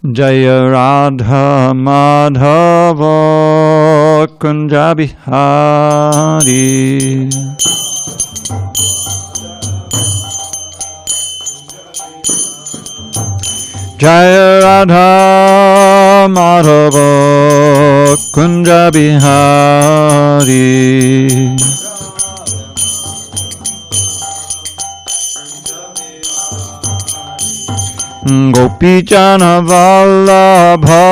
Jaya Radha Madhava Kunja Bihari. Jaya Radha Madhava Kunja Bihari. Gopi Jana Vallabha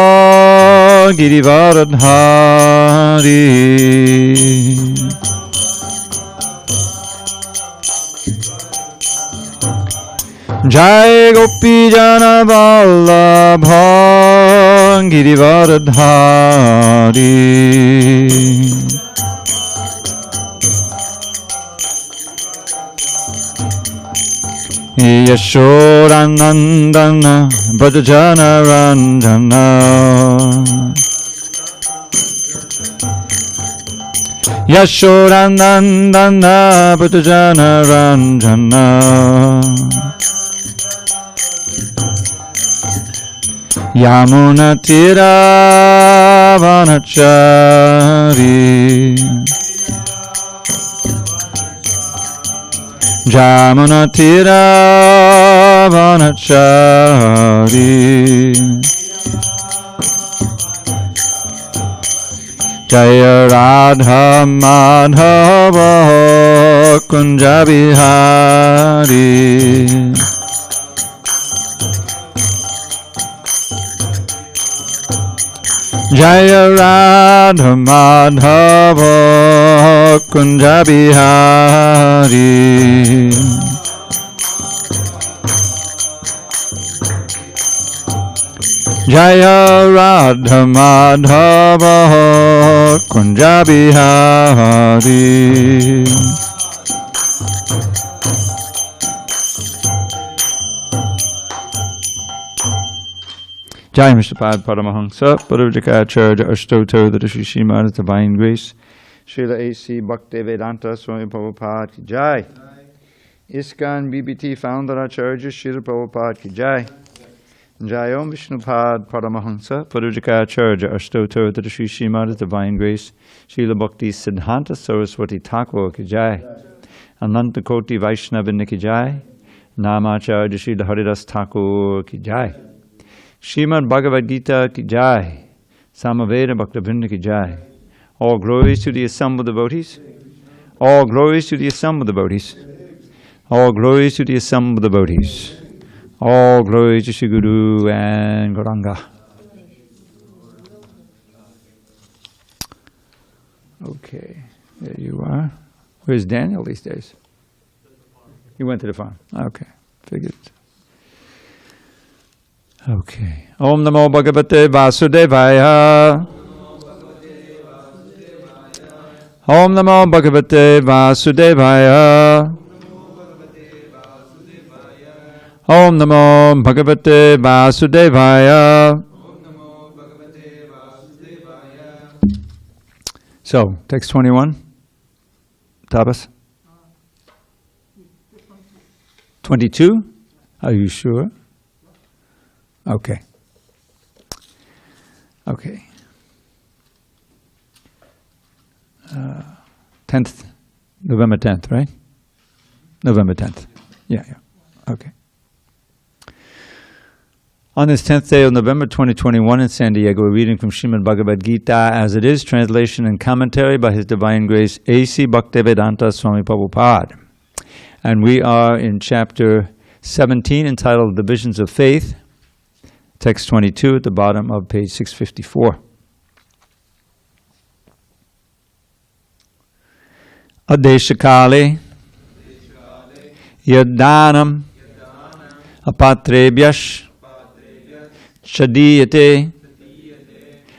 Girivaradhari. Jai Gopi Jana Vallabha Girivaradhari. Yashodanandana Bhajana Ranjana. Yashodanandana Bhajana Ranjana. Yamuna Tira Vanachari. Jamuna Tira Vanachari. Jaya Radha Madhava Kunja Bihari. Jaya Radha Madhava Kunja Bihari. Jaya Radha Madhava Kunja Bihari. Jai Mr. Pad Paramahansa, Parivajikacharya Ashtoto, the Srimad Divine Grace, Srila A.C. Bhaktivedanta Swami Prabhupada ki Jai. ISKCON BBT Founder Acharya Srila Prabhupada ki Jai. Jai Om Vishnupad Paramahansa, Parivajikacharya Ashtoto, the Srimad Divine Grace, Srila Bhakti Siddhanta Saraswati Thakur ki Jai. Ananta Koti Vaishnava ki Jai. Namacharya Srila Haridas Thakur ki Jai. Srimad Bhagavad Gita ki Jai. Samaveda Bhaktivinoda ki Jai. All glories to the assembled devotees. All glories to the assembled devotees. All glories to the assembled devotees. All glories to Shri Guru and Gauranga. Okay, there you are. Where's Daniel these days? He went to the farm. Okay, figured. Okay. Om Namo Bhagavate Vasudevaya. Om Namo Bhagavate Vasudevaya. Om Namo Bhagavate Vasudevaya. So, text 21. Tapas? 22? Are you sure? Okay. Okay. 10th, November 10th, right? November 10th. Yeah. Okay. On this 10th day of November 2021 in San Diego, we're reading from Srimad Bhagavad Gita as it is, translation and commentary by His Divine Grace A.C. Bhaktivedanta Swami Prabhupada. And we are in chapter 17 entitled The Visions of Faith, text 22 at the bottom of page 654. Adeshakale Yadanam Apatrebhyash Chadiyate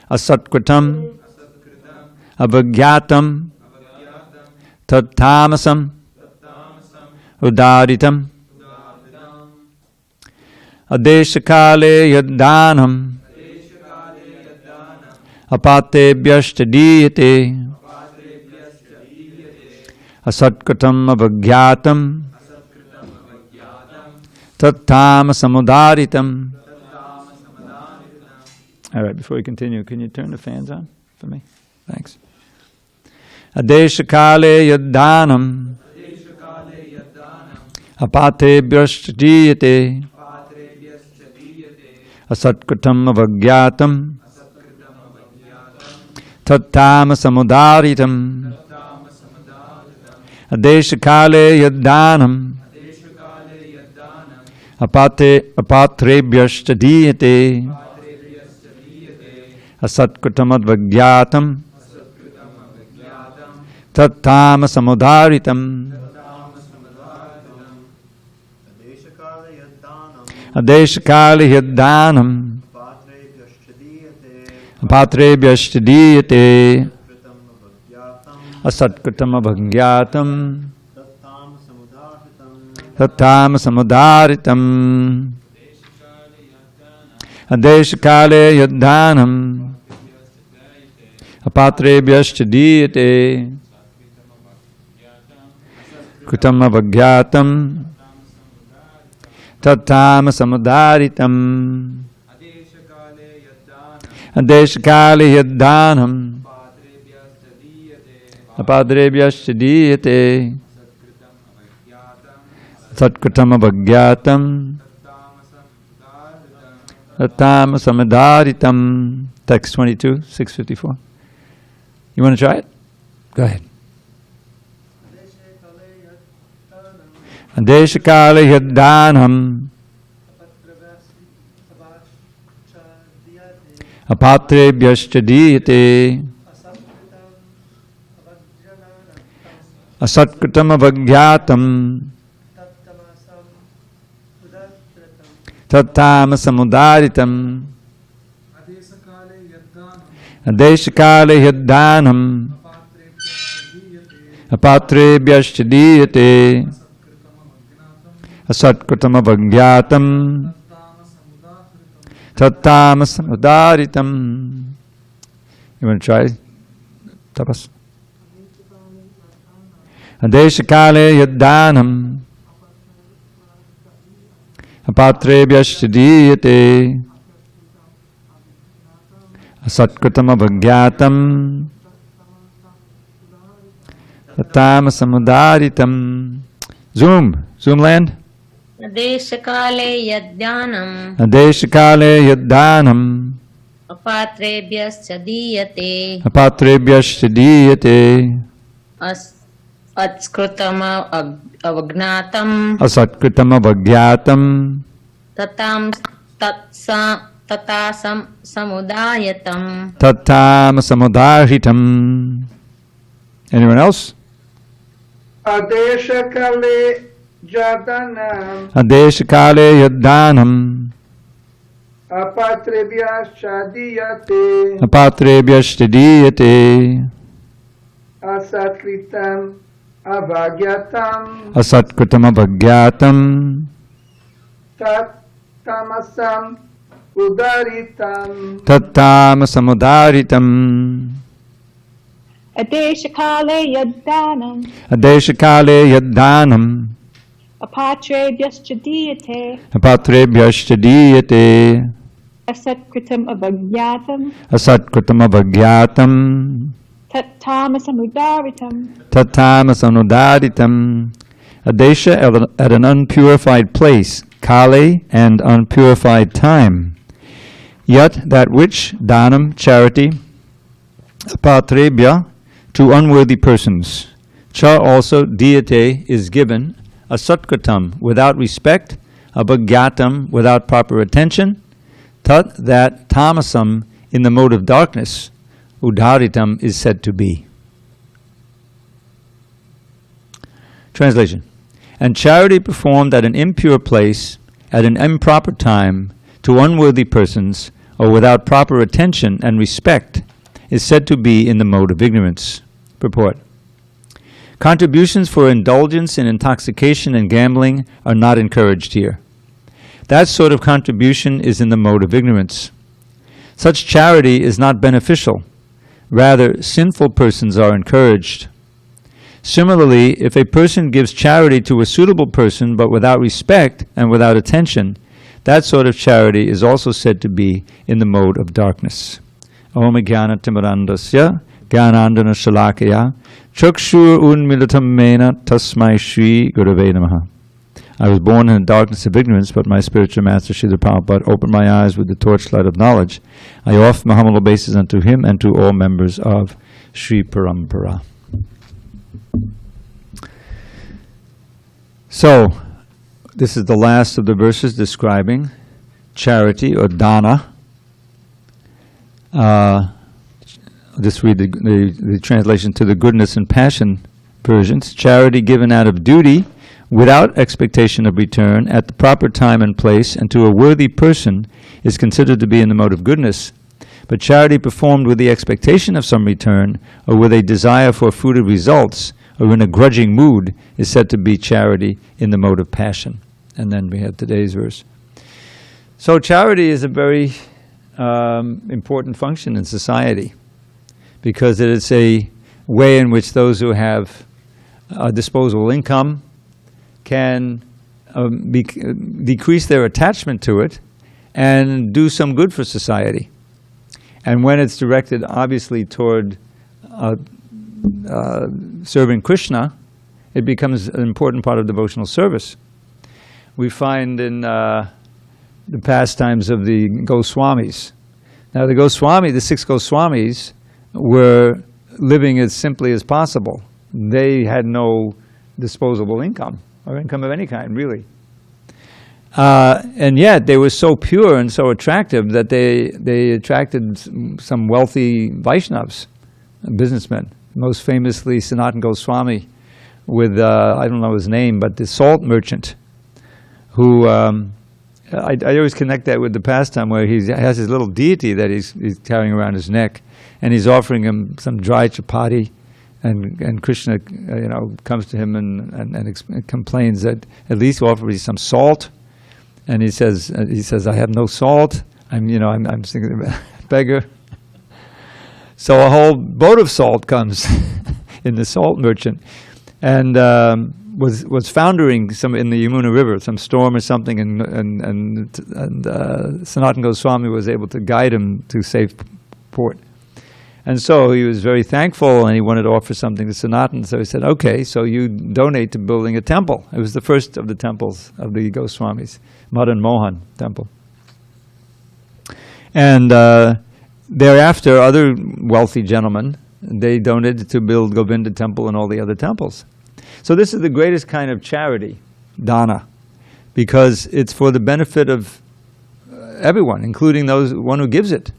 Asatkritam Avagyatam Tattamasam Udaritam Adeshakale Yadanam Apatebhyash Chadiyate Asatkatam avagyatam tattam samudaritam All right, before we continue, can you turn the fans on for me? Thanks. Adeshakale yaddanam apatebhyascha diyate asatkutam avagyatam tattam samudaritam. Adeshakale yaddanam apatrebhyascha diyate asatkutam avagyatam tattam samudaritam. Adeshakale yaddanam apatrebhyascha diyate asatkutam avagyatam tattam samudaritam. Adeshakale yaddanam apatrebhyascha diyate kutam avagyatam tattam samudaritam. Adeshakale yaddanam apatrebhyascha diyate satkutam avagyatam tattam samudaritam. Text 22, 654. You want to try it? Go ahead. Adeshakale yaddanam apatrebhyascha diyate asatkutam avagyatam tattam samudaritam. Adeshakale yaddanam apatrebhyascha diyate asatkutam avagyatam tattam samudaritam. You want to try? Tapas. Adeshakale yaddanam apatrebhyascha diyate asatkutam avagyatam tattam samudaritam. Zoom land. Adeshakale yaddanam apatrebhyascha diyate asatkutam avagnatam tattam samudayatam. Tattam samudaritam. Anyone else? Adeshakale yaddanam apatrebhyascha diyate asatkutam avagyatam tattam udaritam. tattam samudaritam. Adeshakale yaddanam apatrebhyascha diyate asatkutam avagyatam tattam samudaritam. Adesha at an unpurified place, kale and unpurified time. Yet that which danam, charity, apatrebhya, to unworthy persons, cha also diyate is given, asatkutam without respect, abhagyatam without proper attention, tat that tamasam in the mode of darkness, udharitam is said to be. Translation. And charity performed at an impure place, at an improper time, to unworthy persons, or without proper attention and respect, is said to be in the mode of ignorance. Purport. Contributions for indulgence in intoxication and gambling are not encouraged here. That sort of contribution is in the mode of ignorance. Such charity is not beneficial. Rather, sinful persons are encouraged. Similarly, if a person gives charity to a suitable person but without respect and without attention, that sort of charity is also said to be in the mode of darkness. Om Jnana Timirandasya Jnanandana Shalakaya Chakshur Unmilitam Mena Tasmai Shri Gurave Namaha. I was born in the darkness of ignorance, but my spiritual master, Srila Prabhupada, opened my eyes with the torchlight of knowledge. I offer my humble obeisance unto him and to all members of Sri Parampara. So, this is the last of the verses describing charity or dana. Just read the translation to the Goodness and Passion versions. Charity given out of duty, without expectation of return, at the proper time and place, and to a worthy person, is considered to be in the mode of goodness. But charity performed with the expectation of some return, or with a desire for fruited results, or in a grudging mood, is said to be charity in the mode of passion. And then we have today's verse. So charity is a very important function in society, because it is a way in which those who have disposable income can decrease their attachment to it and do some good for society. And when it's directed obviously toward serving Krishna, it becomes an important part of devotional service. We find in the pastimes of the Goswamis. Now the 6 Goswamis were living as simply as possible. They had no disposable income, or income of any kind, really. And yet they were so pure and so attractive that they attracted some wealthy Vaishnavas, businessmen. Most famously Sanatana Goswami with, I don't know his name, but the salt merchant, who, I always connect that with the pastime where he has his little deity that he's carrying around his neck, and he's offering him some dry chapati, and Krishna, comes to him and complains that at least offer me some salt, and he says, I have no salt. I'm thinking beggar. So a whole boat of salt comes in the salt merchant, and was foundering some in the Yamuna River, some storm or something, and Sanatana Goswami was able to guide him to safe port. And so he was very thankful, and he wanted to offer something to Sanatana. So he said, okay, so you donate to building a temple. It was the first of the temples of the Goswamis, Madan Mohan temple. And thereafter, other wealthy gentlemen, they donated to build Govinda temple and all the other temples. So this is the greatest kind of charity, dana, because it's for the benefit of everyone, including one who gives it.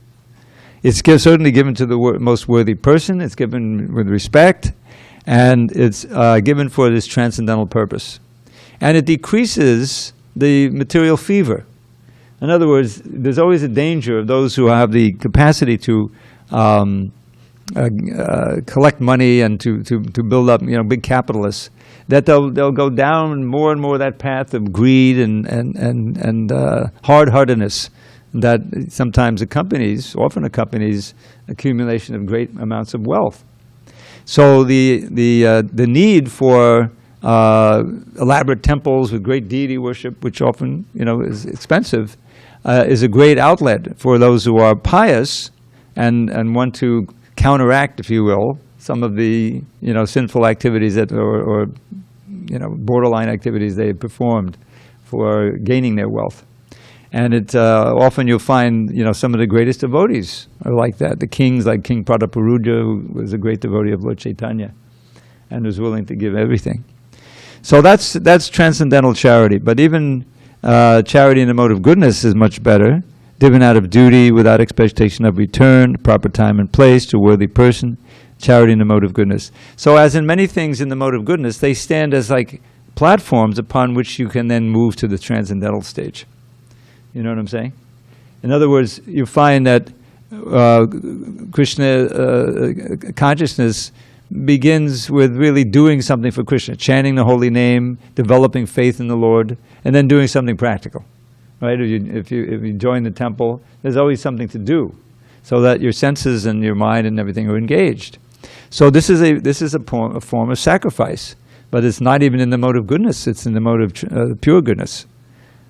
It's certainly given to the most worthy person, it's given with respect, and it's given for this transcendental purpose. And it decreases the material fever. In other words, there's always a danger of those who have the capacity to collect money and to build up, big capitalists, that they'll go down more and more that path of greed and hard-heartedness that sometimes often accompanies accumulation of great amounts of wealth. So the need for elaborate temples with great deity worship, which often is expensive, is a great outlet for those who are pious and want to counteract, if you will, some of the sinful activities or borderline activities they have performed for gaining their wealth. And it often you'll find some of the greatest devotees are like that. The kings, like King Prataparuja, who was a great devotee of Lord Chaitanya and was willing to give everything. So that's transcendental charity. But even charity in the mode of goodness is much better, given out of duty without expectation of return, proper time and place, to a worthy person, charity in the mode of goodness. So as in many things in the mode of goodness, they stand as like platforms upon which you can then move to the transcendental stage. You know what I'm saying? In other words, you find that Krishna consciousness begins with really doing something for Krishna, chanting the holy name, developing faith in the Lord, and then doing something practical. Right? If you join the temple, there's always something to do, so that your senses and your mind and everything are engaged. So this is a form of sacrifice, but it's not even in the mode of goodness. It's in the mode of pure goodness.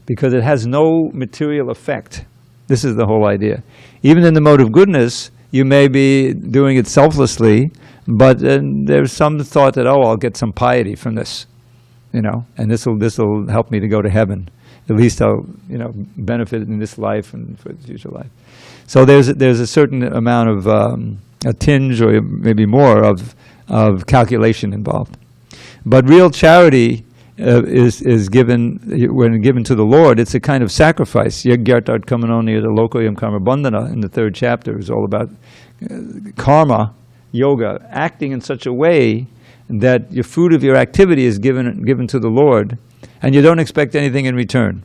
because it has no material effect. This is the whole idea. Even in the mode of goodness, you may be doing it selflessly, but there's some thought that, oh, I'll get some piety from this, and this will help me to go to heaven. At least I'll, benefit in this life and for the future life. So there's a certain amount of a tinge, or maybe more, of calculation involved. But real charity is given, when given to the Lord, it's a kind of sacrifice. Yagyartat kamanoni lokoyam karma bandhana in the 3rd chapter is all about karma, yoga, acting in such a way that your fruit of your activity is given to the Lord, and you don't expect anything in return.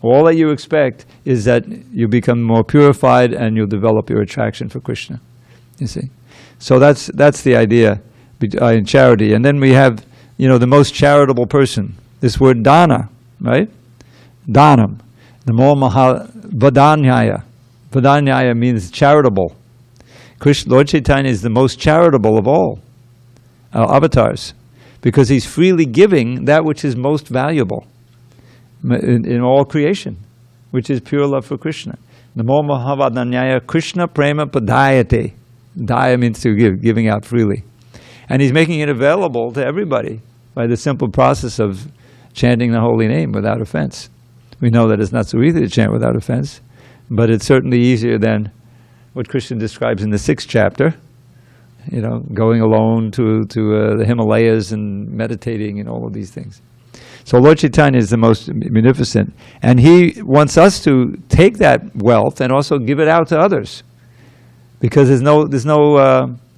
All that you expect is that you become more purified and you'll develop your attraction for Krishna. You see? So that's the idea in charity. And then we have, the most charitable person. This word dana, right? Danam. Namo maha vadanyaya. Vadanyaya means charitable. Lord Chaitanya is the most charitable of all avatars, because he's freely giving that which is most valuable in all creation, which is pure love for Krishna. Namo mahavadanyaya Krishna prema padayate. Daya means to give, giving out freely. And he's making it available to everybody by the simple process of chanting the holy name without offense. We know that it's not so easy to chant without offense, but it's certainly easier than what Krishna describes in the 6th chapter, going alone to the Himalayas and meditating and all of these things. So Lord Chaitanya is the most munificent, and he wants us to take that wealth and also give it out to others, because there's no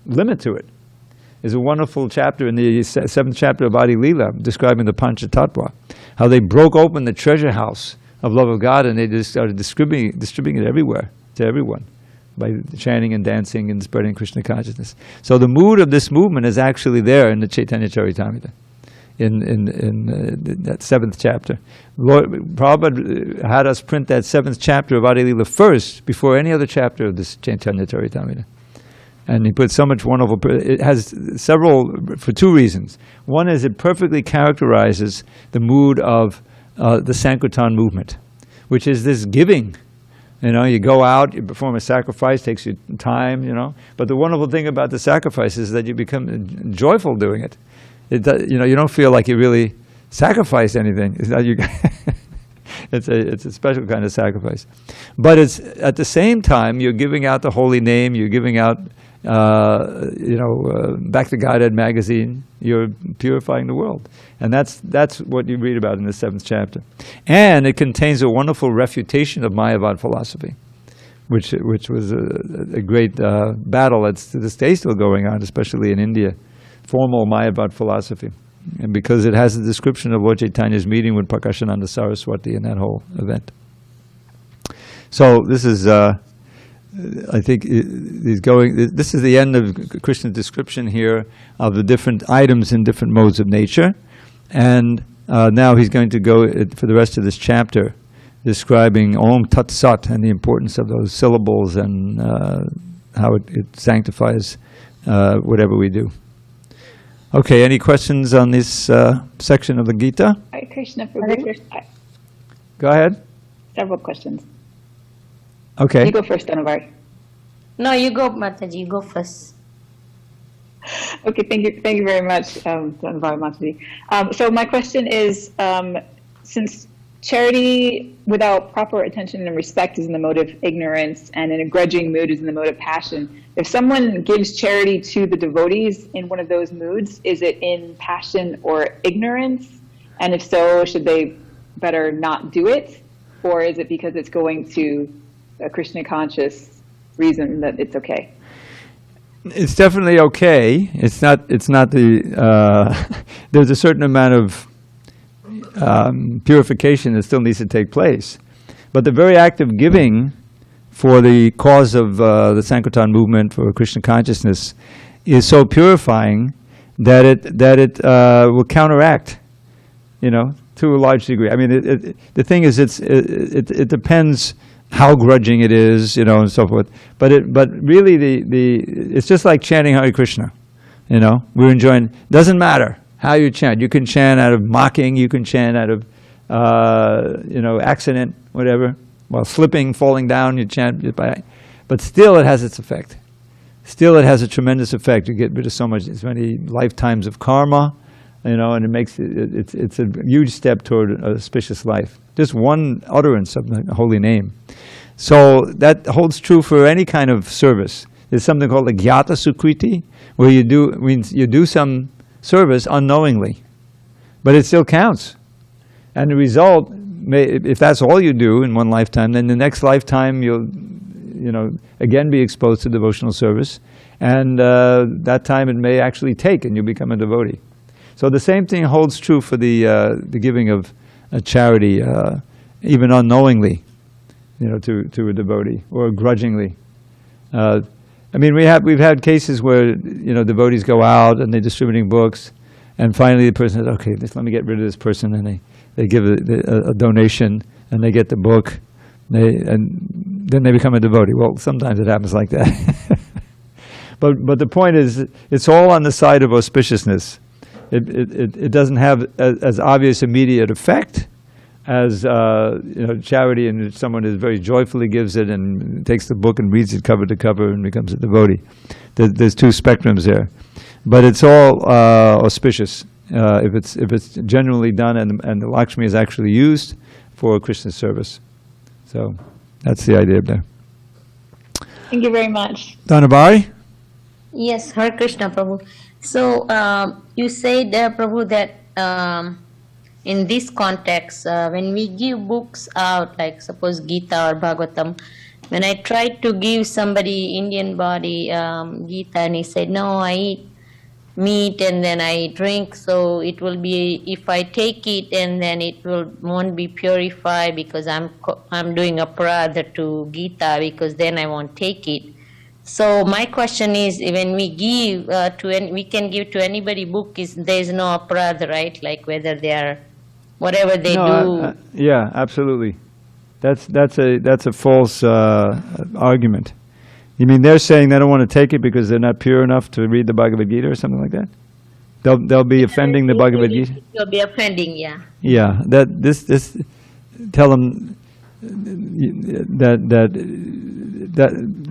limit to it. There's a wonderful chapter in the 7th chapter of Adi Leela describing the Panchatattva, how they broke open the treasure house of love of God and they just started distributing it everywhere, to everyone, by chanting and dancing and spreading Krishna consciousness. So the mood of this movement is actually there in the Chaitanya Charitamrita, in that 7th chapter. Lord Prabhupada had us print that 7th chapter of Adi Leela first, before any other chapter of this Chaitanya Charitamrita. And he put so much wonderful, it has several, for 2 reasons. One is it perfectly characterizes the mood of the Sankirtan movement, which is this giving. You go out, you perform a sacrifice, takes you time, But the wonderful thing about the sacrifice is that you become joyful doing it. You don't feel like you really sacrificed anything. It's not it's a special kind of sacrifice. But it's at the same time, you're giving out the holy name, you're giving out Back to Godhead magazine, you're purifying the world. And that's what you read about in the 7th chapter. And it contains a wonderful refutation of Mayavad philosophy, which was a great battle that's to this day still going on, especially in India, formal Mayavad philosophy. And because it has a description of Lord Chaitanya's meeting with Prakashananda Saraswati in that whole event. So this is I think this is the end of Krishna's description here of the different items in different modes of nature. And now he's going to go for the rest of this chapter describing Om Tat Sat and the importance of those syllables and how it sanctifies whatever we do. Okay, any questions on this section of the Gita? Hare Krishna, Prabhu. Go ahead. Several questions. Okay. You go first, Dhanavar. No, you go, Mataji. You go first. Okay, thank you very much, Dhanavar Mataji. So my question is, since charity without proper attention and respect is in the mode of ignorance, and in a grudging mood is in the mode of passion, if someone gives charity to the devotees in one of those moods, is it in passion or ignorance? And if so, should they better not do it? Or is it because it's going to a Krishna conscious reason that it's okay? It's definitely okay. It's not the, there's a certain amount of purification that still needs to take place. But the very act of giving for the cause of the Sankirtan movement, for Krishna consciousness, is so purifying that it will counteract, to a large degree. I mean, the thing is, it depends how grudging it is, and so forth. But really, it's just like chanting Hare Krishna. We're enjoying. Doesn't matter how you chant. You can chant out of mocking. You can chant out of accident, whatever, while slipping, falling down, you chant, but still it has its effect. Still it has a tremendous effect. You get rid of so many lifetimes of karma, and it makes it's a huge step toward a auspicious life. Just one utterance of the holy name. So that holds true for any kind of service. There's something called a gyata sukriti, where you do some service unknowingly, but it still counts. And the result, if that's all you do in one lifetime, then the next lifetime you'll, again be exposed to devotional service, and that time it may actually take, and you become a devotee. So the same thing holds true for the giving of a charity, even unknowingly, to a devotee, or grudgingly. We've had cases where devotees go out and they're distributing books, and finally the person says, "Okay, let me get rid of this person," and they give a donation, and they get the book, and then they become a devotee. Well, sometimes it happens like that. But the point is, it's all on the side of auspiciousness. It doesn't have as obvious immediate effect as charity, and someone is very joyfully gives it and takes the book and reads it cover to cover and becomes a devotee. There's two spectrums there, but it's all auspicious if it's genuinely done and the Lakshmi is actually used for Krishna service. So that's the idea there. Thank you very much. Dhanabari? Yes, Hare Krishna, Prabhu. So you said, Prabhu, that in this context, when we give books out, like suppose Gita or Bhagavatam, when I tried to give somebody Indian body Gita, and he said, "No, I eat meat and then I drink, so it will be, if I take it, and then it won't be purified because I'm doing aparadha to Gita, because then I won't take it." So my question is, when we give we can give to anybody book, there's no aparadha, right? Like whether they are, whatever they do. Yeah, absolutely. That's a false argument. You mean they're saying they don't want to take it because they're not pure enough to read the Bhagavad Gita or something like that? They'll be offending the Bhagavad Gita. They'll be offending, yeah. Yeah, this tell them that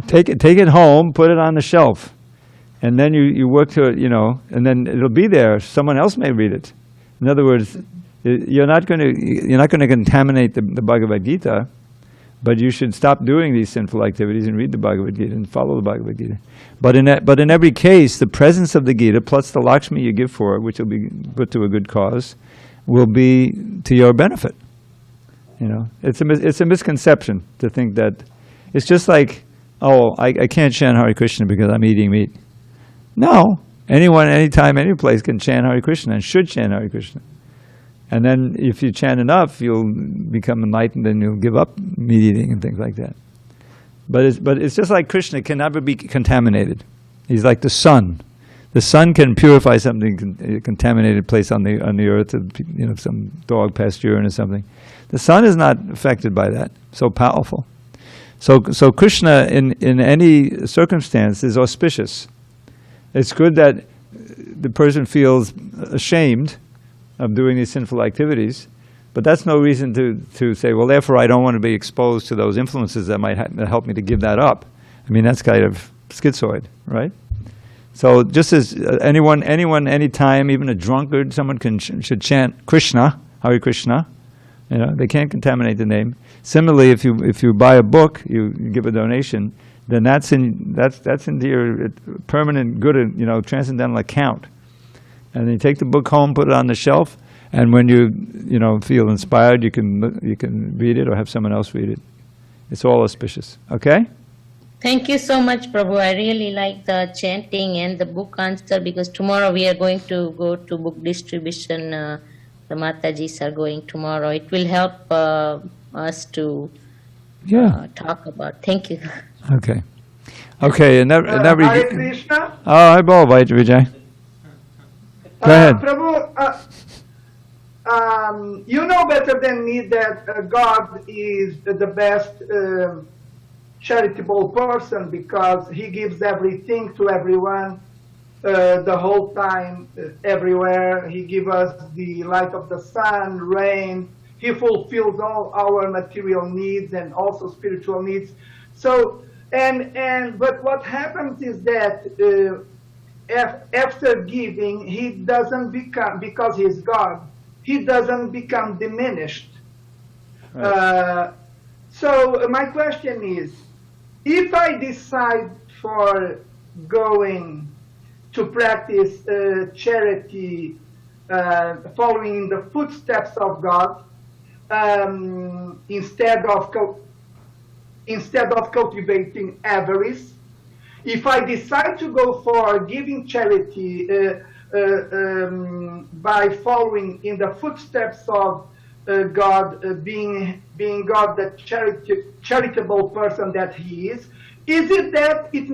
take it home, put it on the shelf, and then you work to it, and then it'll be there. Someone else may read it. In other words, you're not going to contaminate the Bhagavad Gita, but you should stop doing these sinful activities and read the Bhagavad Gita and follow the Bhagavad Gita. But in every case, the presence of the Gita plus the Lakshmi you give for it, which will be put to a good cause, will be to your benefit. It's a misconception to think that it's just like, oh, I can't chant Hare Krishna because I'm eating meat. No, anyone, anytime, any place can chant Hare Krishna and should chant Hare Krishna. And then if you chant enough, you'll become enlightened and you'll give up meat eating and things like that. But it's just like Krishna can never be contaminated. He's like the sun. The sun can purify something, a contaminated place on the earth, some dog passed urine or something. The sun is not affected by that. So powerful. So Krishna in any circumstance is auspicious. It's good that the person feels ashamed of doing these sinful activities, but that's no reason to say, well, therefore I don't want to be exposed to those influences that might help me to give that up. I mean, that's kind of schizoid, right? So just as anyone, anytime, even a drunkard, someone should chant Krishna, Hare Krishna. They can't contaminate the name. Similarly, if you buy a book, you give a donation, then that's into your permanent good, transcendental account. And then you take the book home, put it on the shelf, and when you feel inspired, you can read it or have someone else read it. It's all auspicious. Okay? Thank you so much, Prabhu. I really like the chanting and the book answer, because tomorrow we are going to go to book distribution. The Matajis are going tomorrow. It will help us to talk about. Thank you. Okay. Okay. And Hare Krishna. Oh, I bol Vijay. Go ahead. Prabhu, you know better than me that God is the best charitable person, because He gives everything to everyone the whole time, everywhere. He gives us the light of the sun, rain, He fulfills all our material needs and also spiritual needs. So, but what happens is that after giving, he doesn't become, because he's God, he doesn't become diminished. Right. So my question is, if I decide for going to practice charity, following the footsteps of God, instead of cultivating avarice, if I decide to go for giving charity by following in the footsteps of God, being God, the charitable person that He is it that it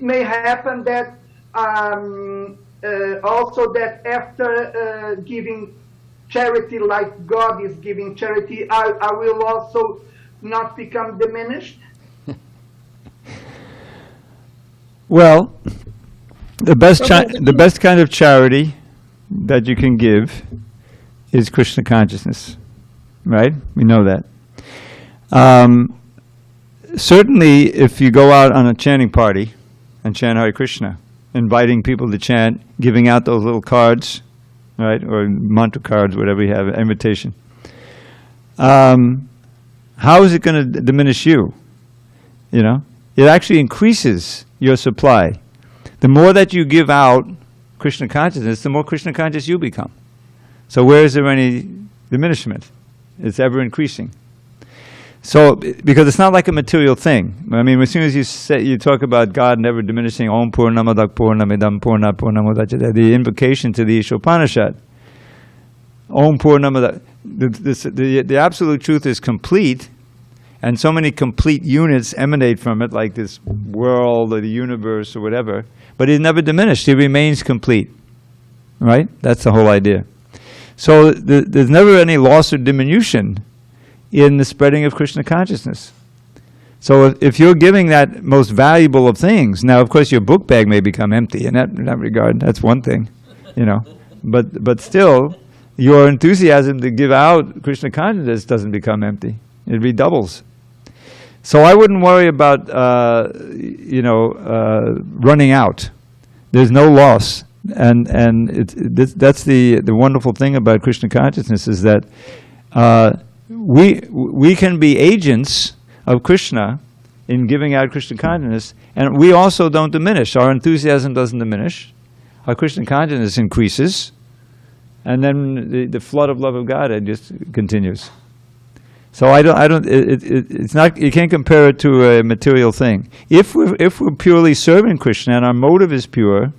may happen that also that after giving charity like God is giving charity, I will also not become diminished? Well, the best kind of charity that you can give is Krishna consciousness, right? We know that. Certainly, if you go out on a chanting party and chant Hare Krishna, inviting people to chant, giving out those little cards, right, or mantra cards, whatever you have, invitation. How is it going to diminish you? You know, it actually increases your supply. The more that you give out Krishna consciousness, the more Krishna conscious you become. So where is there any diminishment? It's ever increasing. So, because it's not like a material thing. I mean, as soon as you talk about God never diminishing, Om Purnamadak Purnamidam Purna Purnamudachyate, the invocation to the Ishopanishad, Om Purnamadak, the absolute truth is complete, and so many complete units emanate from it, like this world or the universe or whatever, but it's never diminished. It remains complete, right? That's the whole idea. So there's never any loss or diminution in the spreading of Krishna consciousness. So if you're giving that most valuable of things, now of course your book bag may become empty in that regard. That's one thing, you know. But still, your enthusiasm to give out Krishna consciousness doesn't become empty. It redoubles. So I wouldn't worry about running out. There's no loss. And that's the wonderful thing about Krishna consciousness, is that we can be agents of Krishna in giving out Krishna consciousness, and we also don't diminish. Our enthusiasm doesn't diminish. Our Krishna consciousness increases, and then the flood of love of God just continues. So it's not, you can't compare it to a material thing. If we're purely serving Krishna and our motive is pure,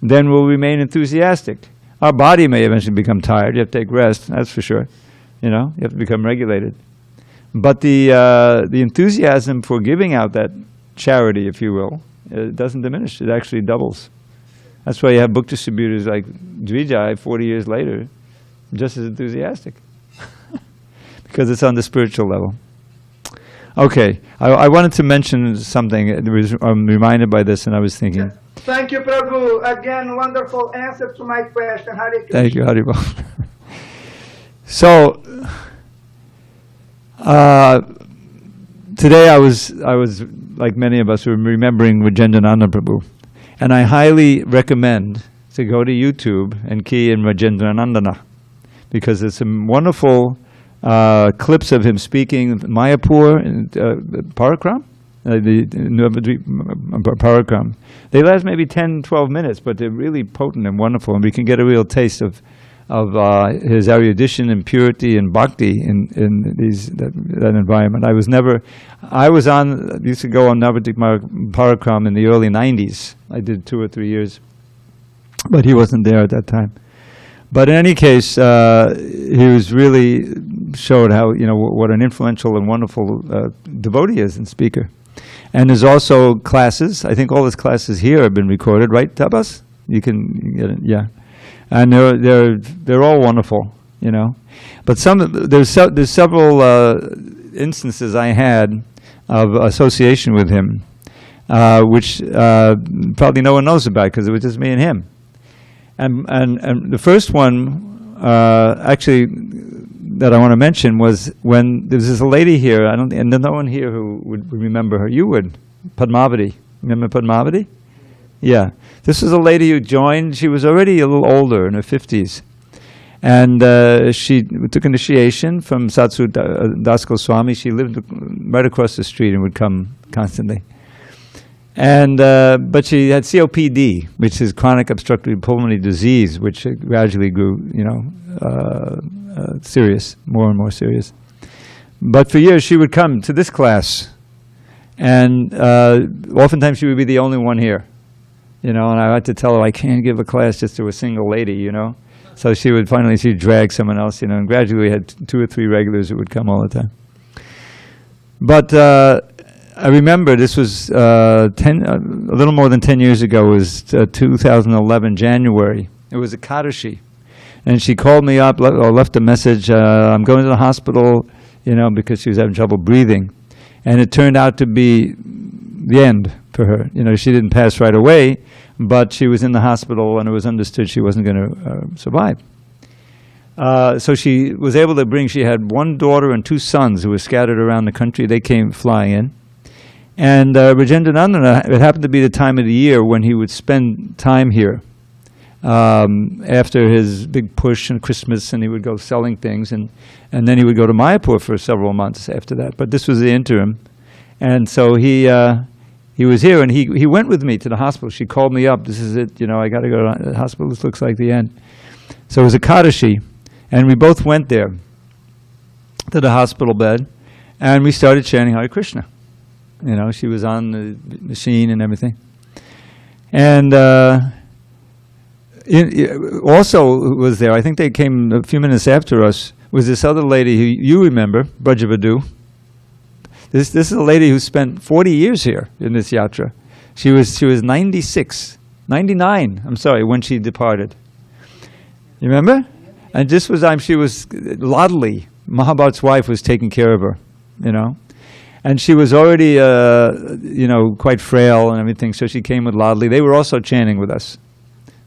then we'll remain enthusiastic. Our body may eventually become tired. You have to take rest, that's for sure. You know, you have to become regulated. But the enthusiasm for giving out that charity, if you will, it doesn't diminish. It actually doubles. That's why you have book distributors like Dvijay 40 years later, just as enthusiastic. Because it's on the spiritual level. Okay, I wanted to mention something. I'm reminded by this, and I was thinking. Thank you, Prabhu. Again, wonderful answer to my question. Hare Krishna. Thank you, Haribol. So, today I was like many of us, remembering Rajendrananda Prabhu, and I highly recommend to go to YouTube and key in Rajendranandana, because there's some wonderful clips of him speaking Mayapur and Parakram. The Parakram. They last maybe 10, 12 minutes, but they're really potent and wonderful, and we can get a real taste of his erudition and purity and bhakti in that environment. I used to go on Navadik Parakram in the early 90s. I did 2 or 3 years, but he wasn't there at that time. But in any case, he was really showed how, what an influential and wonderful devotee is and speaker. And there's also classes. I think all his classes here have been recorded, right, Tabas? You can get it, yeah. And they're all wonderful, But there's several instances I had of association with him, which probably no one knows about because it was just me and him. And the first one actually, that I want to mention was when there was this lady here, and there's no one here who would remember her. You would. Padmavati. Remember Padmavati? Yeah. This was a lady who joined. She was already a little older, in her 50s. And she took initiation from Satsu Das Goswami. She lived right across the street and would come constantly. And but she had COPD, which is chronic obstructive pulmonary disease, which gradually grew, serious, more and more serious. But for years she would come to this class, and oftentimes she would be the only one here, and I had to tell her I can't give a class just to a single lady, So she'd drag someone else, and gradually we had 2 or 3 regulars who would come all the time. But I remember this was a little more than 10 years ago. It was 2011, January. It was a Kadashi. And she called me up, or left a message, I'm going to the hospital, because she was having trouble breathing. And it turned out to be the end for her. She didn't pass right away, but she was in the hospital and it was understood she wasn't going to survive. So she was able to she had 1 daughter and 2 sons who were scattered around the country. They came flying in. And Rajendranandana, it happened to be the time of the year when he would spend time here after his big push in Christmas, and he would go selling things, and then he would go to Mayapur for several months after that. But this was the interim. And so he was here, and he went with me to the hospital. She called me up. This is it, I got to go to the hospital. This looks like the end. So it was a Kadashi, and we both went there to the hospital bed, and we started chanting Hare Krishna. She was on the machine and everything. And also was there, I think they came a few minutes after us, was this other lady who you remember, Brajavadu. This is a lady who spent 40 years here in this yatra. She was 99, when she departed. You remember? And this was she was Ladli. Mahabharata's wife was taking care of her, And she was already, quite frail and everything, so she came with Ladli. They were also chanting with us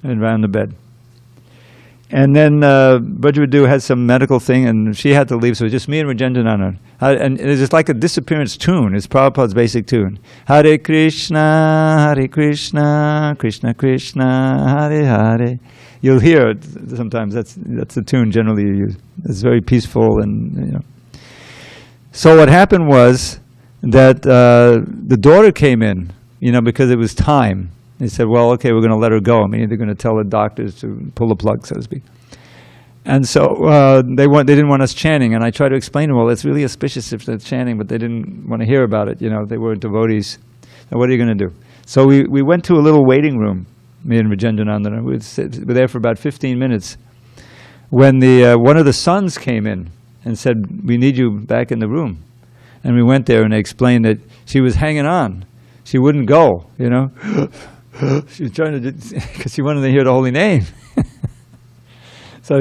around the bed. And then Brajavadu had some medical thing, and she had to leave, so it was just me and Rajendranandana. And it was like a disappearance tune. It's Prabhupada's basic tune. Hare Krishna, Krishna Krishna, Hare Hare. You'll hear it sometimes. That's the tune generally you use. It's very peaceful and, So what happened was that the daughter came in, because it was time. They said, well, okay, we're going to let her go. They're going to tell the doctors to pull the plug, so to speak. And so they didn't want us chanting. And I tried to explain to them, well, it's really auspicious if they're chanting, but they didn't want to hear about it. They weren't devotees. Now, what are you going to do? So we went to a little waiting room, me and Rajendranandana. We were there for about 15 minutes when one of the sons came in and said, we need you back in the room. And we went there, and they explained that she was hanging on. She wouldn't go, She was trying to, because she wanted to hear the holy name. So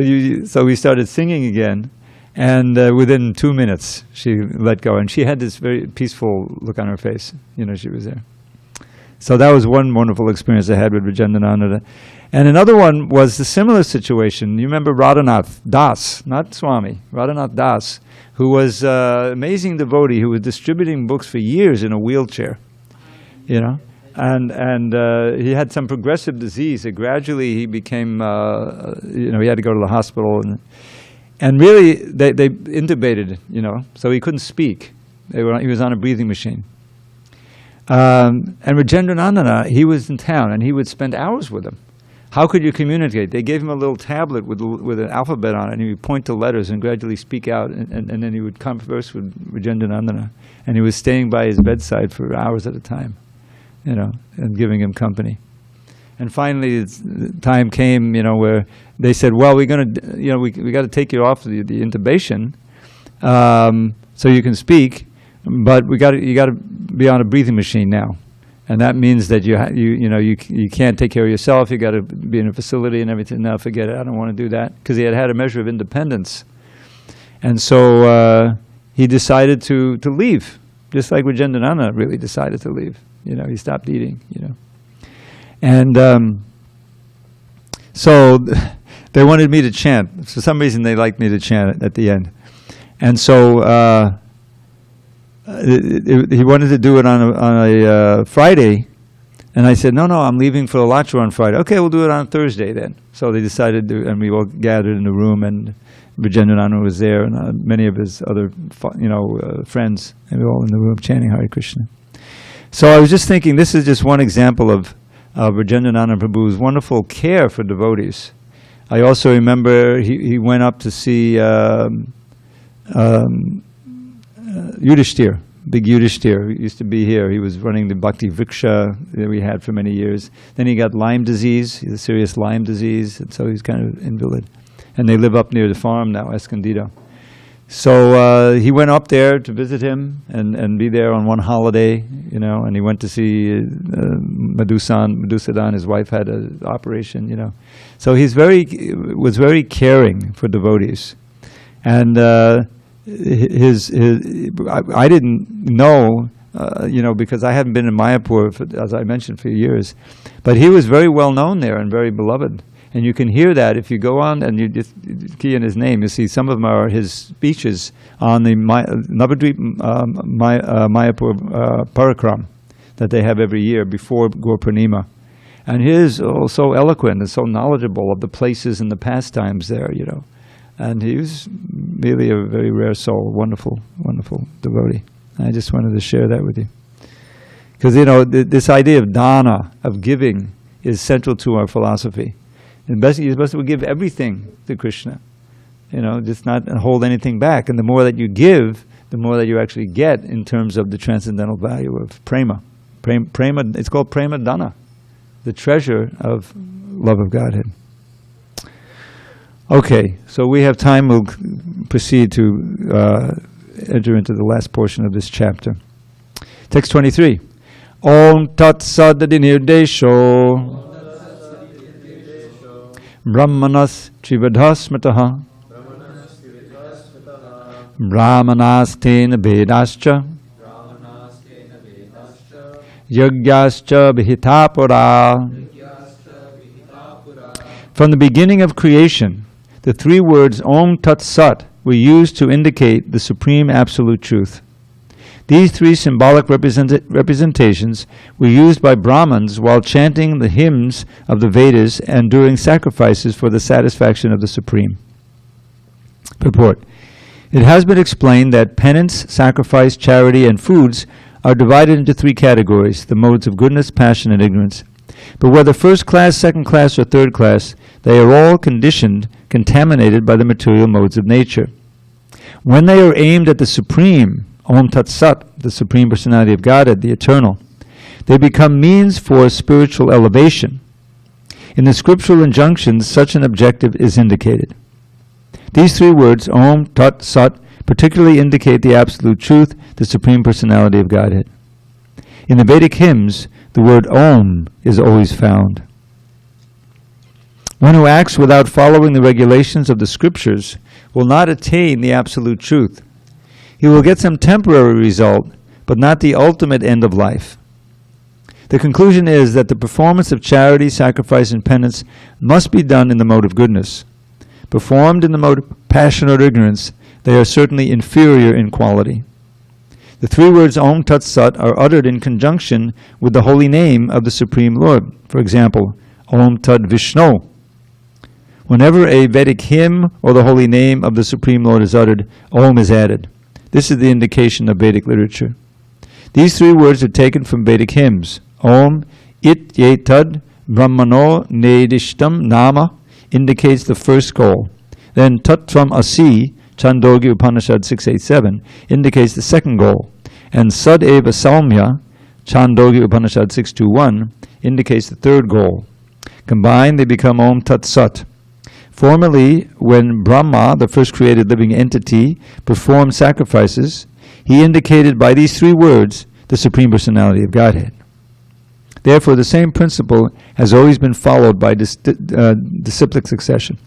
we started singing again, and within 2 minutes, she let go. And she had this very peaceful look on her face. She was there. So that was one wonderful experience I had with Rajendranandana. And another one was the similar situation. You remember Radhanath Das, not Swami, Radhanath Das, who was an amazing devotee who was distributing books for years in a wheelchair, And he had some progressive disease. And gradually he became, he had to go to the hospital. And really, they intubated, so he couldn't speak. He was on a breathing machine. And Rajendranandana, he was in town, and he would spend hours with him. How could you communicate? They gave him a little tablet with an alphabet on it, and he would point to letters and gradually speak out, and then he would converse with Rajendranandana. And he was staying by his bedside for hours at a time, and giving him company. And finally, the time came, where they said, well, we're going to, we got to take you off the intubation, so you can speak, but you got to be on a breathing machine now. And that means that you can't take care of yourself. You got to be in a facility and everything. No, forget it. I don't want to do that, because he had a measure of independence, and so he decided to leave, just like Rajendranandana really decided to leave. He stopped eating. And so they wanted me to chant. For some reason, they liked me to chant at the end. And so he wanted to do it on a Friday. And I said, no, I'm leaving for the Lachua on Friday. Okay, we'll do it on Thursday then. So they decided to, and we all gathered in the room, and Vijayendrananda was there, and many of his other, friends, and we were all in the room chanting Hare Krishna. So I was just thinking, this is just one example of Vijayendrananda Prabhu's wonderful care for devotees. I also remember he went up to see Yudhishthir, big Yudhishthir. He used to be here. He was running the Bhakti Vriksha that we had for many years. Then he got Lyme disease, a serious Lyme disease, and so he's kind of invalid. And they live up near the farm now, Escondido. So he went up there to visit him and be there on one holiday, and he went to see Madhusudan. His wife had an operation, So was very caring for devotees. And I didn't know, because I hadn't been in Mayapur, as I mentioned, for years. But he was very well known there and very beloved. And you can hear that if you go on and you just key in his name. You see some of them are his speeches on the Navadvip Mayapur Parakram that they have every year before Gaur Purnima. And he is so eloquent and so knowledgeable of the places and the pastimes there, And he was really a very rare soul, wonderful, wonderful devotee. I just wanted to share that with you. Because, this idea of dana, of giving, is central to our philosophy. And you're supposed to give everything to Krishna, just not hold anything back. And the more that you give, the more that you actually get in terms of the transcendental value of prema. Prema, it's called prema dana, the treasure of love of Godhead. Okay, so we have time. We'll proceed to enter into the last portion of this chapter. Text 23. Om Tat Sadadinirdesho Brahmanas Trivadhasmataha Brahmanastena Vedascha Yagyascha Vihitapura. From the beginning of creation, the three words Om Tat Sat were used to indicate the supreme absolute truth. These three symbolic representations were used by Brahmins while chanting the hymns of the Vedas and during sacrifices for the satisfaction of the Supreme. Purport. It has been explained that penance, sacrifice, charity, and foods are divided into three categories, the modes of goodness, passion, and ignorance. But whether first class, second class, or third class, they are all contaminated by the material modes of nature. When they are aimed at the Supreme, Om Tat Sat, the Supreme Personality of Godhead, the Eternal, they become means for spiritual elevation. In the scriptural injunctions, such an objective is indicated. These three words, Om Tat Sat, particularly indicate the absolute truth, the Supreme Personality of Godhead. In the Vedic hymns, the word Om is always found. One who acts without following the regulations of the scriptures will not attain the absolute truth. He will get some temporary result, but not the ultimate end of life. The conclusion is that the performance of charity, sacrifice, and penance must be done in the mode of goodness. Performed in the mode of passion or ignorance, they are certainly inferior in quality. The three words Om Tat Sat are uttered in conjunction with the holy name of the Supreme Lord. For example, Om Tat Vishnu. Whenever a Vedic hymn or the holy name of the Supreme Lord is uttered, Om is added. This is the indication of Vedic literature. These three words are taken from Vedic hymns. Om It Ye Tad Brahmano Nedishtam Nama indicates the first goal. Then Tattvam Asi, Chandogya Upanishad 687, indicates the second goal. And Sad Eva Saumya, Chandogya Upanishad 621, indicates the third goal. Combined, they become Om Tat Sat. Formerly, when Brahma, the first created living entity, performed sacrifices, he indicated by these three words the Supreme Personality of Godhead. Therefore, the same principle has always been followed by disciplic succession.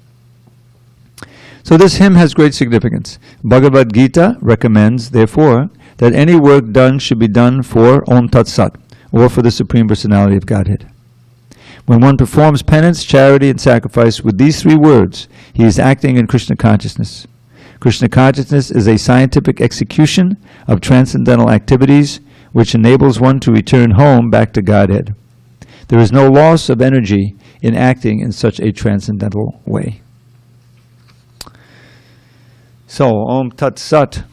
So this hymn has great significance. Bhagavad Gita recommends, therefore, that any work done should be done for Om Tat Sat, or for the Supreme Personality of Godhead. When one performs penance, charity, and sacrifice with these three words, he is acting in Krishna consciousness. Krishna consciousness is a scientific execution of transcendental activities which enables one to return home back to Godhead. There is no loss of energy in acting in such a transcendental way. So, Om Tat Sat.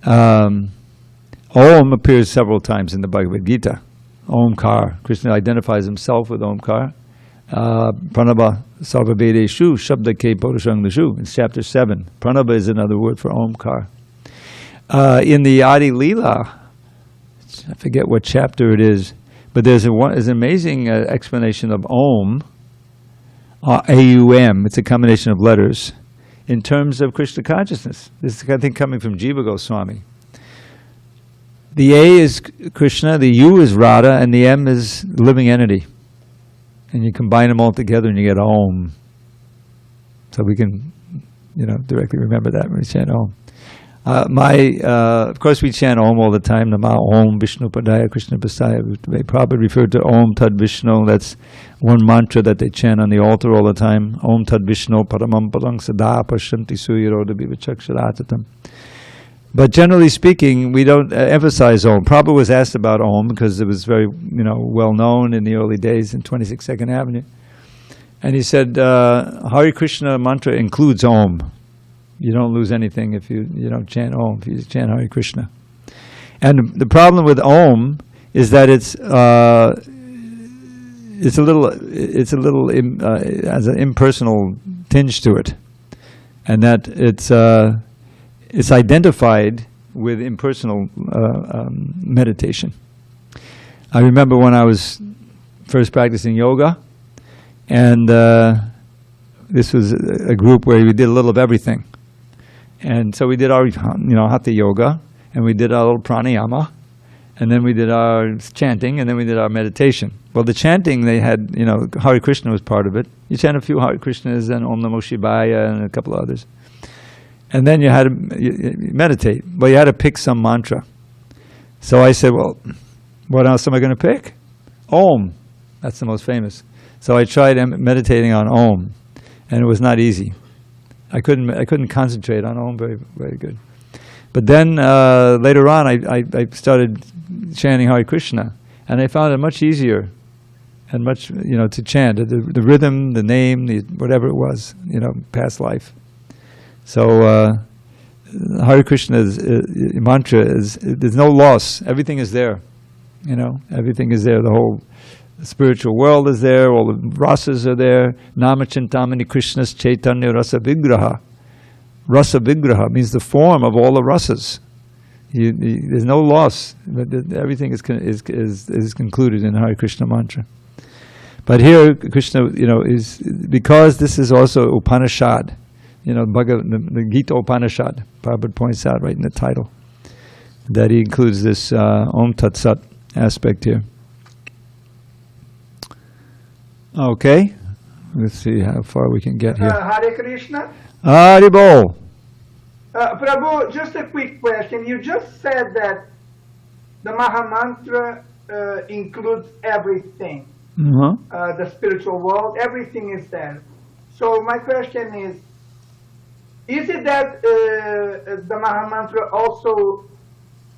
Om appears several times in the Bhagavad Gita. Omkar. Krishna identifies himself with Omkar. Pranava Sarvabedeshu Shabdake Purushangdashu. It's chapter 7. Pranava is another word for Omkar. In the Adi Leela, I forget what chapter it is, but there's an amazing explanation of Om, A-U-M, it's a combination of letters, in terms of Krishna consciousness. This is, I think, coming from Jiva Goswami. The A is Krishna, the U is Radha, and the M is living entity. And you combine them all together and you get Om. So we can, directly remember that when we chant Om. Of course we chant Om all the time. Nama Om Vishnu Padaya Krishna Pasaya. They probably refer to Om Tad Vishnu. That's one mantra that they chant on the altar all the time. Om Tad Vishnu Paramam Padang Sada Pashanti Suyaro Devivachakshadatatam. But generally speaking, we don't emphasize Om. Prabhupada was asked about Om because it was very, well known in the early days in 26 Second Avenue. And he said, Hare Krishna mantra includes Om. You don't lose anything if you don't chant Om, if you chant Hare Krishna. And the problem with Om is that it has an impersonal tinge to it, and that it's identified with impersonal meditation. I remember when I was first practicing yoga, and this was a group where we did a little of everything. And so we did our, hatha yoga, and we did our little pranayama, and then we did our chanting, and then we did our meditation. Well, the chanting, they had, Hare Krishna was part of it. You chant a few Hare Krishnas and Om Namo Shivaya and a couple of others. And then you had to meditate. Well, you had to pick some mantra. So I said, well, what else am I going to pick? Om. That's the most famous. So I tried meditating on Om, and it was not easy. I couldn't concentrate on Om very, very good. But then later on, I started chanting Hare Krishna, and I found it much easier and much, to chant. The rhythm, the name, whatever it was, past life. So Hare Krishna's mantra is, there's no loss. Everything is there. Everything is there. The whole spiritual world is there. All the rasas are there. Namachintamani Krishna's Chaitanya Rasa Vigraha. Rasa Vigraha means the form of all the rasas. There's no loss. Everything is concluded in Hare Krishna mantra. But here, Krishna, is because this is also Upanishad. The Gita Upanishad. Prabhupada points out right in the title that he includes this Om Tat Sat aspect here. Okay, let's see how far we can get here. Hare Krishna. Haribol. Prabhu, just a quick question. You just said that the Mahamantra includes everything. The spiritual world, everything is there. So my question is it that the Mahamantra also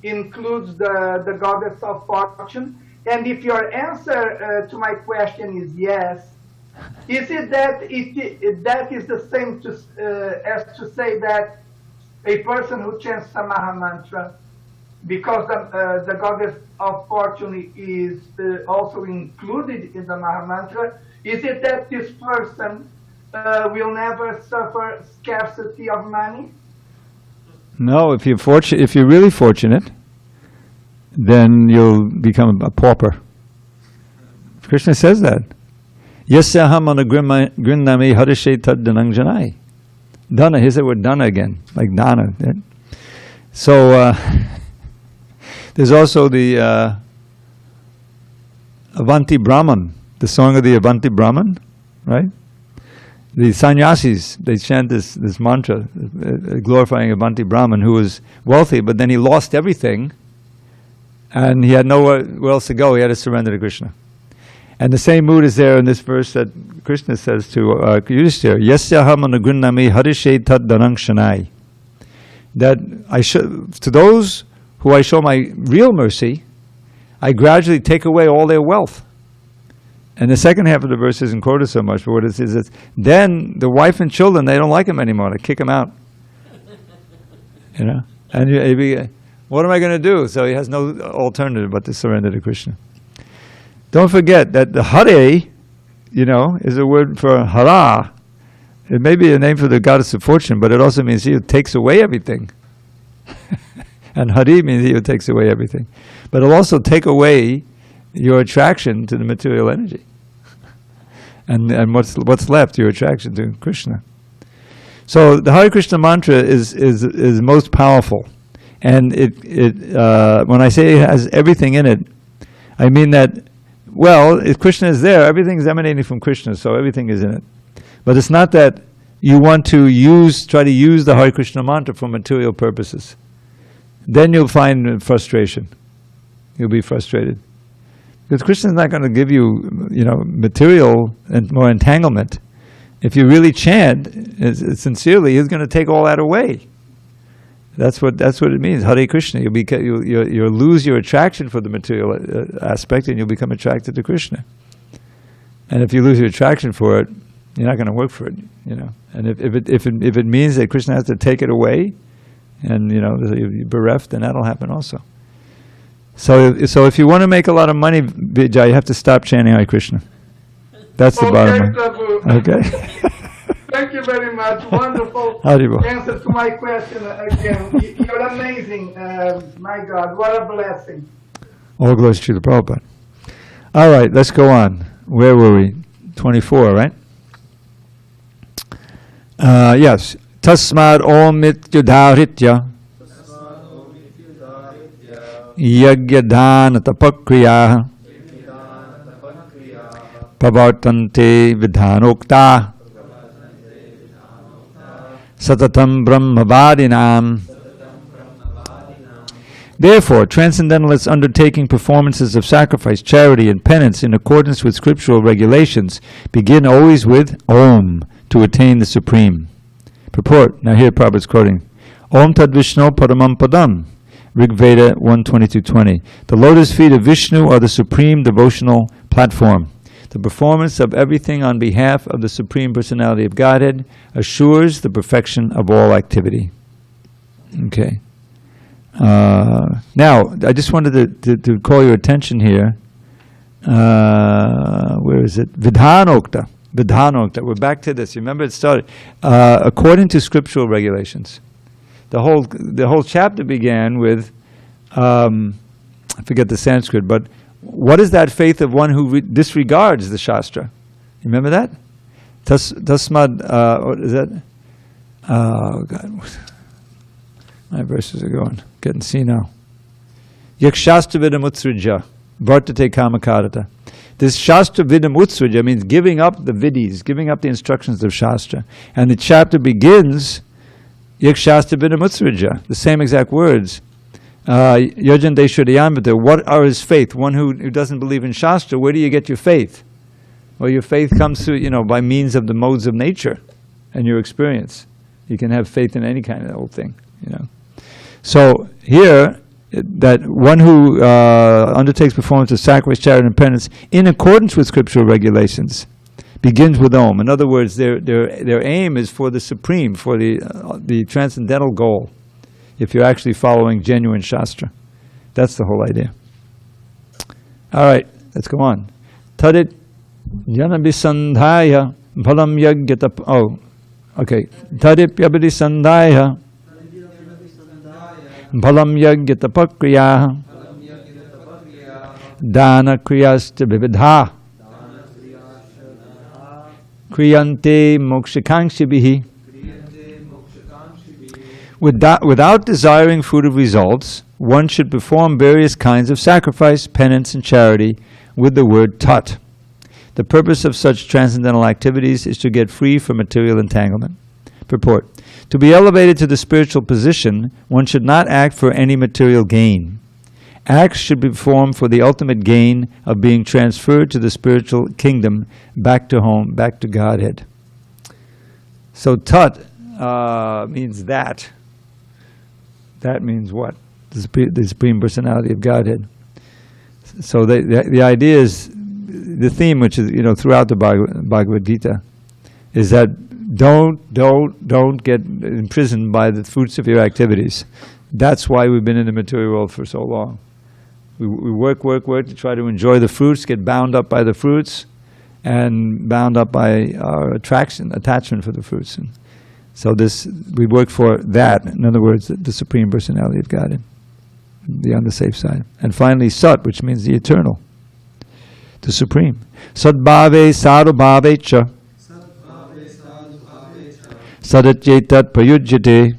includes the goddess of fortune? And if your answer to my question is yes, is it that that is the same as to say that a person who chants the Mahamantra, because the goddess of fortune is also included in the Mahamantra, is it that this person will never suffer scarcity of money? No, if you're really fortunate, then you'll become a pauper. Krishna says that. Yasyaham anagrinnami harishe tad danang janai. Dana, here's the word dana again, like dana. Yeah? So there's also the Avanti Brahman, the song of the Avanti Brahman, right? The sannyasis, they chant this mantra, glorifying Avanti Brahman, who was wealthy, but then he lost everything, and he had nowhere else to go. He had to surrender to Krishna. And the same mood is there in this verse that Krishna says to Yudhishthira, Yasyaham anugunnami harishe tad danangshanai. That to those who I show my real mercy, I gradually take away all their wealth. And the second half of the verse isn't quoted so much, but what it says is, then the wife and children, they don't like him anymore. They kick him out. You know? And what am I going to do? So he has no alternative but to surrender to Krishna. Don't forget that the Hare, is a word for Hara. It may be a name for the goddess of fortune, but it also means he who takes away everything. And Hari means he who takes away everything. But it'll also take away your attraction to the material energy. And what's left? Your attraction to Krishna. So the Hare Krishna mantra is most powerful. And when I say it has everything in it, I mean that, if Krishna is there, everything is emanating from Krishna, so everything is in it. But it's not that you want to try to use the Hare Krishna mantra for material purposes. Then you'll find frustration. You'll be frustrated. Because Krishna is not going to give you, material and more entanglement. If you really chant sincerely, He's going to take all that away. That's what it means. Hare Krishna. You'll lose your attraction for the material aspect, and you'll become attracted to Krishna. And if you lose your attraction for it, you're not going to work for it. And if it means that Krishna has to take it away, and you're bereft, then that'll happen also. So if you want to make a lot of money, Vijay, you have to stop chanting Hare Krishna. That's the bottom line. Prabhu. Okay. Thank you very much. Wonderful Haribo. answer to my question again. You're amazing. My God, what a blessing. All glory to the Prabhupada. All right, let's go on. Where were we? 24, right? Yes. Tasmad om mityudharitya yagyadhana tapakriya pavartante vidhanokta satatam brahmavadinam. Therefore, transcendentalists undertaking performances of sacrifice, charity, and penance in accordance with scriptural regulations begin always with Om to attain the Supreme. Purport. Now here Prabhupada's quoting. Om Tad Vishnu Paramam Padam. Rig Veda 122.20. The lotus feet of Vishnu are the supreme devotional platform. The performance of everything on behalf of the Supreme Personality of Godhead assures the perfection of all activity. Okay. Now, I just wanted to call your attention here. Where is it? Vidhanokta. Vidhanokta. We're back to this. Remember it started. According to scriptural regulations. The whole chapter began with, I forget the Sanskrit, but what is that faith of one who disregards the Shastra? You remember that? Tasmad, what is that? Oh, God. My verses are going. Getting senile. Yakshastra vidam utsrija. Vartate kamakarata. This Shastra vidam utsrija means giving up the vidis, giving up the instructions of Shastra. And the chapter begins, Yakshastra vidam utsrija. The same exact words. Yajante Shriyamvita. What are his faith? One who doesn't believe in Shastra, where do you get your faith? Well, your faith comes through, by means of the modes of nature and your experience. You can have faith in any kind of old thing, So here, that one who undertakes performance of sacrifice, charity, and penance in accordance with scriptural regulations begins with Om. In other words, their aim is for the supreme, for the transcendental goal. If you're actually following genuine Shastra, that's the whole idea. All right, let's go on. Tadit janabhisandhaya bhalam yagyata. Oh, okay. Tadip yabhisandhaya bhalam yagyata pakriya dana kriyasta vividha kriyante mokshakangshibihi. Without desiring fruitive results, one should perform various kinds of sacrifice, penance, and charity with the word tat. The purpose of such transcendental activities is to get free from material entanglement. Purport. To be elevated to the spiritual position, one should not act for any material gain. Acts should be performed for the ultimate gain of being transferred to the spiritual kingdom, back to home, back to Godhead. So tat means that. That means what? The Supreme Personality of Godhead. So the idea is, the theme, which is throughout the Bhagavad Gita, is that don't get imprisoned by the fruits of your activities. That's why we've been in the material world for so long. We work to try to enjoy the fruits, get bound up by the fruits, and bound up by our attachment for the fruits. And so we work for that. In other words, the Supreme Personality of Godhead, be on the safe side. And finally, Sat, which means the eternal, the Supreme. Sadbhave sarubhave cha sadatyetat prayujyate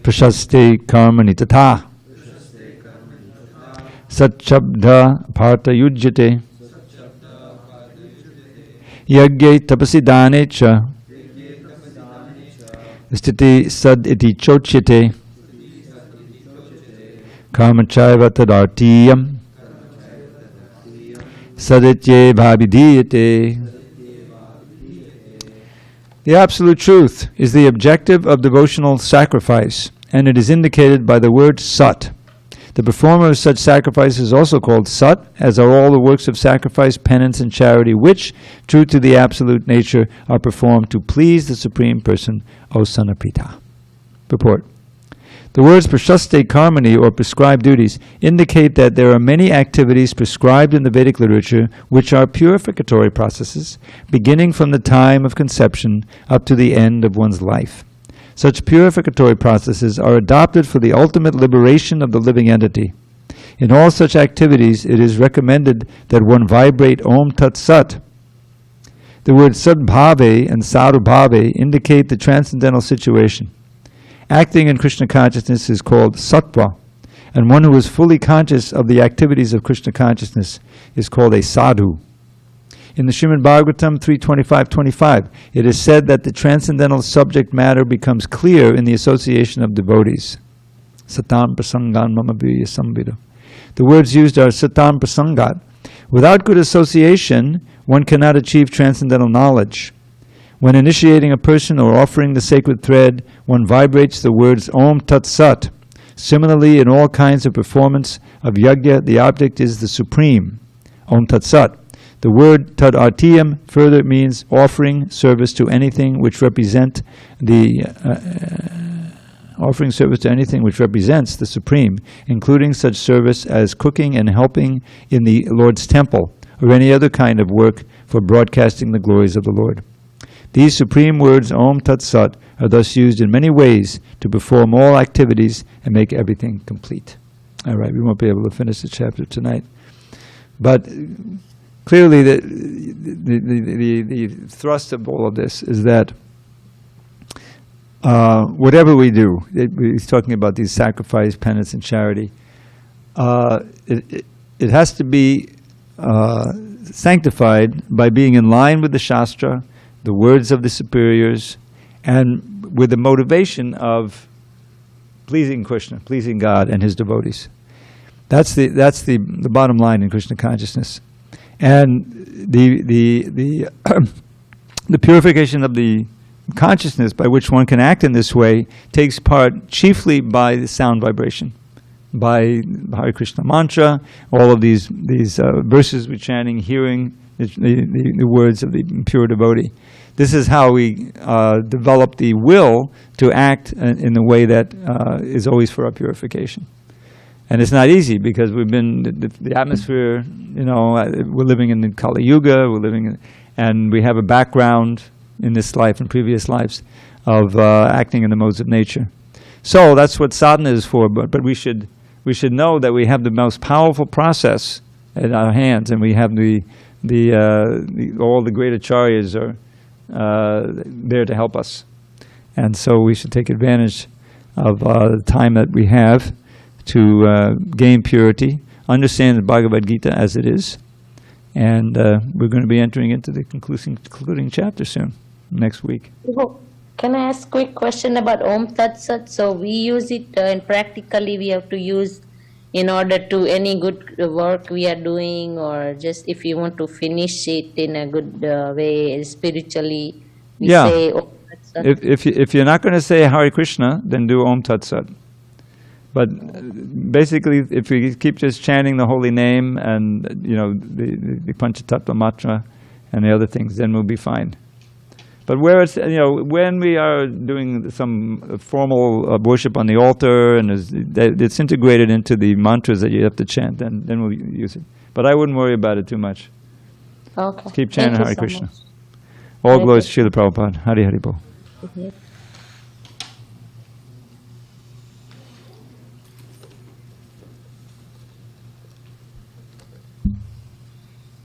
prashaste karmani tatha satchabda partayujyate yagye tapasi dane cha sthiti sad iti chocyate karmachaiva tadartiyam saditye bhavidiyate. The absolute truth is the objective of devotional sacrifice, and it is indicated by the word sat. The performer of such sacrifice is also called sat, as are all the works of sacrifice, penance, and charity, which, true to the absolute nature, are performed to please the Supreme Person, O Son of Pita. Purport. The words prashaste karmani, or prescribed duties, indicate that there are many activities prescribed in the Vedic literature which are purificatory processes, beginning from the time of conception up to the end of one's life. Such purificatory processes are adopted for the ultimate liberation of the living entity. In all such activities, it is recommended that one vibrate Om Tat Sat. The words Sadbhave and Sarubhave indicate the transcendental situation. Acting in Krishna consciousness is called sattva, and one who is fully conscious of the activities of Krishna consciousness is called a sadhu. In the Srimad Bhagavatam 3.25.25, it is said that the transcendental subject matter becomes clear in the association of devotees. Satam prasangan mama virya sambhida. The words used are satam prasangat. Without good association, one cannot achieve transcendental knowledge. When initiating a person or offering the sacred thread, one vibrates the words Om Tat Sat. Similarly, in all kinds of performance of yajna, the object is the Supreme, Om Tat Sat. The word Tad Artiyam further means offering service to anything which represents the Supreme, including such service as cooking and helping in the Lord's temple, or any other kind of work for broadcasting the glories of the Lord. These supreme words, Om Tat Sat, are thus used in many ways to perform all activities and make everything complete. All right, we won't be able to finish the chapter tonight. But clearly the thrust of all of this is that whatever we do, he's talking about these sacrifice, penance, and charity, it has to be sanctified by being in line with the Shastra, the words of the superiors, and with the motivation of pleasing Krishna, pleasing God and his devotees. That's the bottom line in Krishna consciousness. And the purification of the consciousness by which one can act in this way takes part chiefly by the sound vibration, by Hare Krishna mantra, all of these verses we're chanting, hearing the words of the pure devotee. This is how we develop the will to act in the way that is always for our purification. And it's not easy because we've been, the atmosphere, we're living in the Kali Yuga, and we have a background in this life and previous lives of acting in the modes of nature. So that's what sadhana is for, but we should know that we have the most powerful process at our hands, and we have all the great acharyas are there to help us. And so we should take advantage of the time that we have to gain purity, understand the Bhagavad Gita as it is, and we're going to be entering into the concluding chapter soon, next week. Can I ask a quick question about Om Tat Sat? So we use it, and practically we have to use in order to any good work we are doing, or just if you want to finish it in a good way spiritually, we Yeah. say Om Tat Sat. If you're not going to say Hare Krishna, then do Om Tat Sat. But basically, if we keep just chanting the holy name and the Panchatattva mantra and the other things, then we'll be fine. But where it's when we are doing some formal worship on the altar and it's integrated into the mantras that you have to chant, then we'll use it. But I wouldn't worry about it too much. Okay. Keep chanting Thank you Hare so Krishna. much. All Hare glories to Srila Prabhupada. Hari Hari Bol. Mhm.